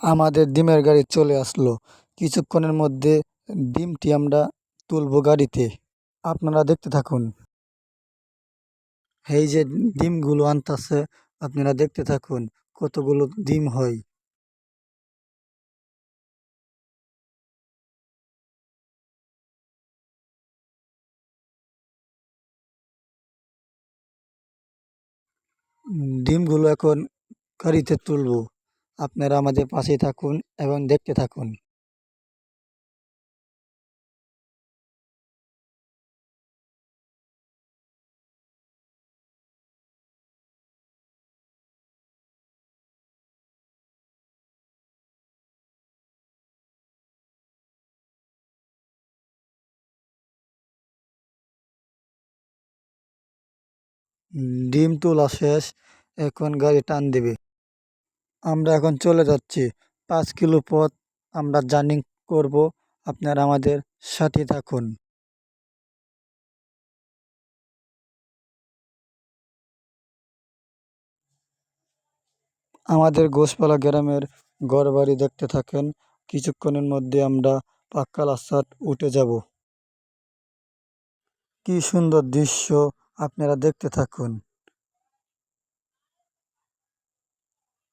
আমাদের ডিমের গাড়ি চলে আসলো। কিছুক্ষণের মধ্যে ডিমটি আমরা তুলবো গাড়িতে। আপনারা দেখতে থাকুন। এই যে ডিমগুলো আনতাছে, আপনারা দেখতে থাকুন কতগুলো ডিম হয়। ডিমগুলো এখন গাড়িতে তুলবো। আপনারা আমাদের পাশেই থাকুন এবং দেখতে থাকুন। ডিম তোলা শেষ, এখন গাড়ি টান দেবে। আমরা এখন চলে যাচ্ছি। 5 কিলো পথ আমরা জার্নি করব। আপনারা আমাদের সাথে থাকুন। আমাদের ঘোষপালা গ্রামের ঘরবাড়ি দেখতে থাকেন। কিছুক্ষণের মধ্যে আমরা পাক্কা রাস্তায় উঠে যাব। কি সুন্দর দৃশ্য, আপনারা দেখতে থাকুন।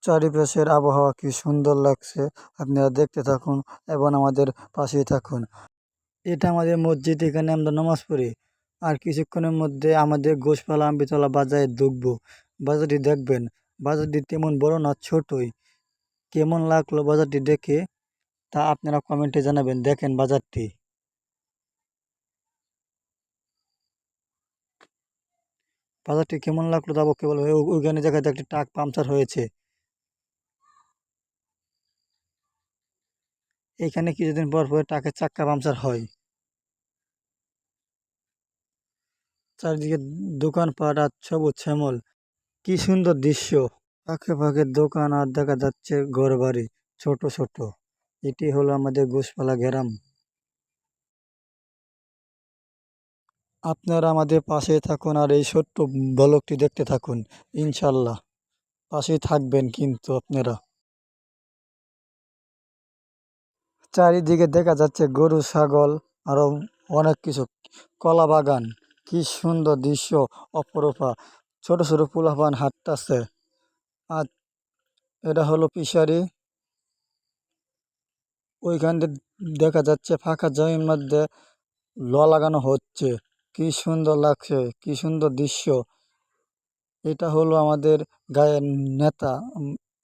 চারিপাশের আবহাওয়া কি সুন্দর লাগছে, আপনারা দেখতে থাকুন এবং আমাদের পাশেই থাকুন। এটা আমাদের মসজিদ, এখানে আমরা নামাজ পড়ি। আর কিছুক্ষণের মধ্যে আমাদের ঘোষপালা আম্বিতলা বাজারে ঢুকবো। বাজারটি দেখবেন, বাজারটি তেমন বড় না, ছোটই। কেমন লাগলো বাজারটি দেখে তা আপনারা কমেন্টে জানাবেন। দেখেন বাজারটি, বাজারটি কেমন লাগলো তা বলতে বলবো। ওইখানে জায়গাতে একটা ট্রাক পাংচার হয়েছে। এখানে কিছুদিন পর পর ট্রাকের চাক্কা পাংচার হয়। চারিদিকে দোকানপাট আর সবুজ শ্যামল, কি সুন্দর দৃশ্য। ফাঁকে ফাঁকে দোকান আর দেখা যাচ্ছে ঘরবাড়ি ছোট ছোট। এটি হলো আমাদের ঘোষপালা গ্রাম। আপনারা আমাদের পাশে থাকুন আর এই ছোট্ট ব্লগটি দেখতে থাকুন। ইনশাল্লাহ পাশেই থাকবেন কিন্তু আপনারা। চারিদিকে দেখা যাচ্ছে গরু ছাগল, আরো অনেক কিছু, কলা বাগান। কি সুন্দর দৃশ্য, অপরূপা। ছোট ছোট পোলাপান হাঁটতাছে। আর এটা হলো ফিশারি। ওইখান দিয়ে দেখা যাচ্ছে ফাঁকা জমির মধ্যে লাগানো হচ্ছে। কি সুন্দর লাগছে, কি সুন্দর দৃশ্য। এটা হলো আমাদের গায়ের নেতা,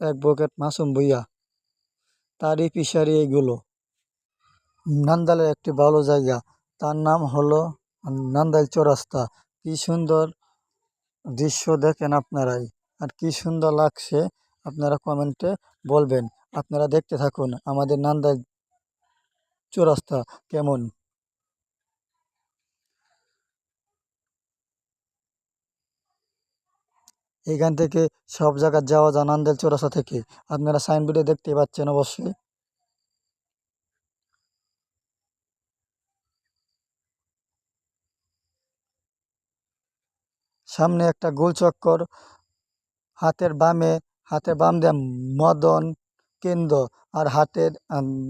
অ্যাডভোকেট মাসুম ভুঁইয়া, তারই ফিশারি এইগুলো। নান্দাইলের একটি ভালো জায়গা, তার নাম হলো নান্দাইল চৌরাস্তা। কি সুন্দর দৃশ্য দেখেন আপনারাই। আর কি সুন্দর লাগছে আপনারা কমেন্টে বলবেন। আপনারা দেখতে থাকুন আমাদের নান্দাইল চৌরাস্তা কেমন। এখান থেকে সব জায়গায় যাওয়া যায় নান্দাইল চৌরাস্তা থেকে। আপনারা সাইনবোর্ডে দেখতে পাচ্ছেন অবশ্যই। সামনে একটা গোল চক্কর, হাতের বামে, হাতের বাম দিয়ে মদন কেন্দ্র, আর হাতের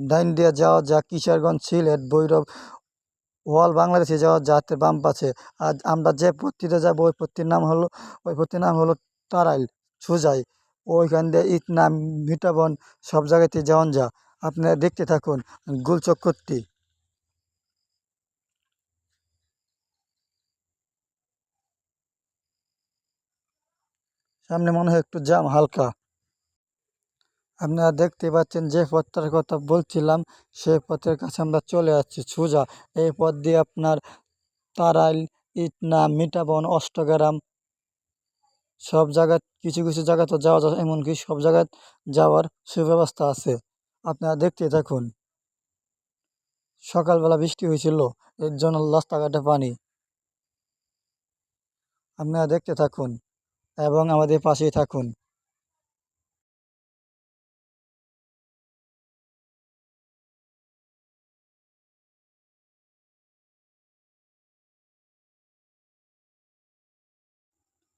ডাইন দিয়ে যাওয়া যা কিশোরগঞ্জ, সিলেট, ভৈরব, ওয়াল বাংলাদেশে যাওয়া যা হাতের বাম পাশে। আর আমরা যে পথটিতে যাবো ওই পথটির নাম হলো তারাইল সুজাই। ওইখান দিয়ে ইটনা, মিঠাবন, সব জায়গাতে যাওয়ান যা। আপনারা দেখতে থাকুন গোল চক্করটি। সামনে মনে হয় একটু জ্যাম হালকা। আপনারা দেখতে পাচ্ছেন যে পথটার কথা বলছিলাম, সেই পথের কাছে আমরা চলে যাচ্ছি সোজা। এই পথ দিয়ে আপনার তারাইল, ইটনা, মিঠাবন, অষ্টগ্রাম সব জায়গায়, কিছু কিছু জায়গা তো যাওয়া যায়, এমনকি সব জায়গায় যাওয়ার সুব্যবস্থা আছে। আপনারা দেখতে থাকুন। সকালবেলা বৃষ্টি হয়েছিল, এর জন্য রাস্তাঘাটে পানি। আপনারা দেখতে থাকুন এবং আমাদের পাশেই থাকুন।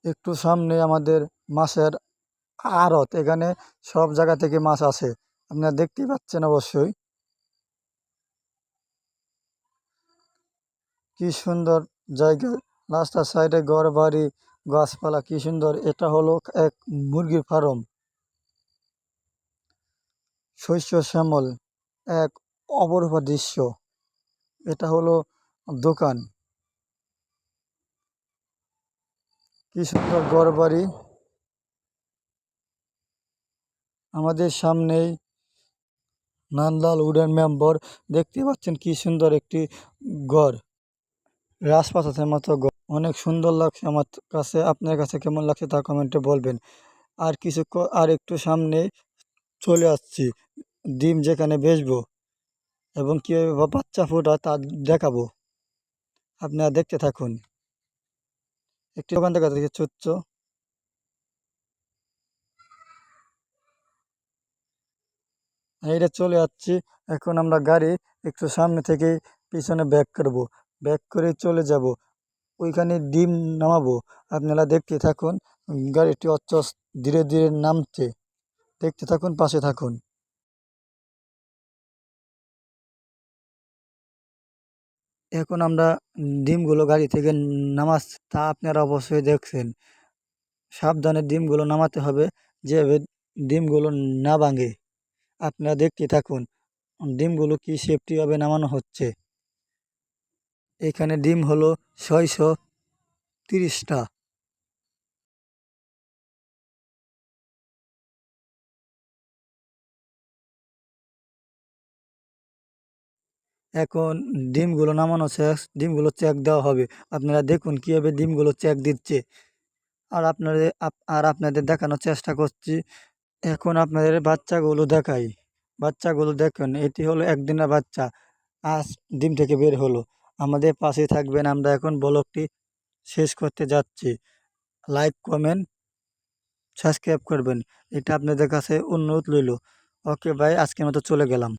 একটু সামনে আমাদের মাছের আড়ত, এখানে সব জায়গা থেকে মাছ আসে। আপনারা দেখতেই পাচ্ছেন অবশ্যই কি সুন্দর জায়গা, রাস্তার সাইডে ঘর বাড়ি গাছপালা কি সুন্দর। এটা হলো এক মুরগির ফার্ম, শস্য শ্যামল, এক অপরূপ দৃশ্য। এটা হলো দোকান, কি সুন্দর ঘর বাড়ি। আমাদের সামনেই নান্দাল উডেন মেম্বর, দেখতে পাচ্ছেন কি সুন্দর একটি ঘর, রাজপ্রাসাদের মতো ঘর, অনেক সুন্দর লাগছে আমার কাছে। আপনার কাছে কেমন লাগছে তা কমেন্টে বলবেন। আর আর একটু সামনে চলে আসছি, ডিম যেখানে বেচবো এবং কীভাবে বাচ্চা ফোটায় তা দেখাবো। আপনারা দেখতে থাকুন। একটি দোকান দেখা যাচ্ছে ছোট্ট, এইটা চলে যাচ্ছি। এখন আমরা গাড়ি একটু সামনে থেকে পিছনে ব্যাক করব, ব্যাক করে চলে যাব, ওইখানে ডিম নামাবো। আপনারা দেখতে থাকুন, গাড়িটি ধীরে ধীরে নামছে, দেখতে থাকুন, পাশে থাকুন। এখন আমরা ডিমগুলো গাড়ি থেকে নামাচ্ছি, তা আপনারা অবশ্যই দেখছেন। সাবধানে ডিমগুলো নামাতে হবে, যেভাবে ডিমগুলো না ভাঙে। আপনারা দেখতে থাকুন ডিমগুলো কি সেফটিভাবে নামানো হচ্ছে। এখানে ডিম হলো 630টা। এখন ডিমগুলো নামানো শেষ, ডিমগুলো চেক দেওয়া হবে। আপনারা দেখুন কীভাবে ডিমগুলো চেক দিচ্ছে, আর আপনাদের দেখানোর চেষ্টা করছি। এখন আপনাদের বাচ্চাগুলো দেখাই, বাচ্চাগুলো দেখুন, এটি হলো একদিনের বাচ্চা, আজ ডিম থেকে বের হলো। আমাদের পাশে থাকবেন, আমরা এখন ব্লগটি শেষ করতে যাচ্ছি। লাইক কমেন্ট সাবস্ক্রাইব করবেন, এটা আপনাদের কাছে অনুরোধ রইল। ওকে ভাই, আজকের মতো চলে গেলাম।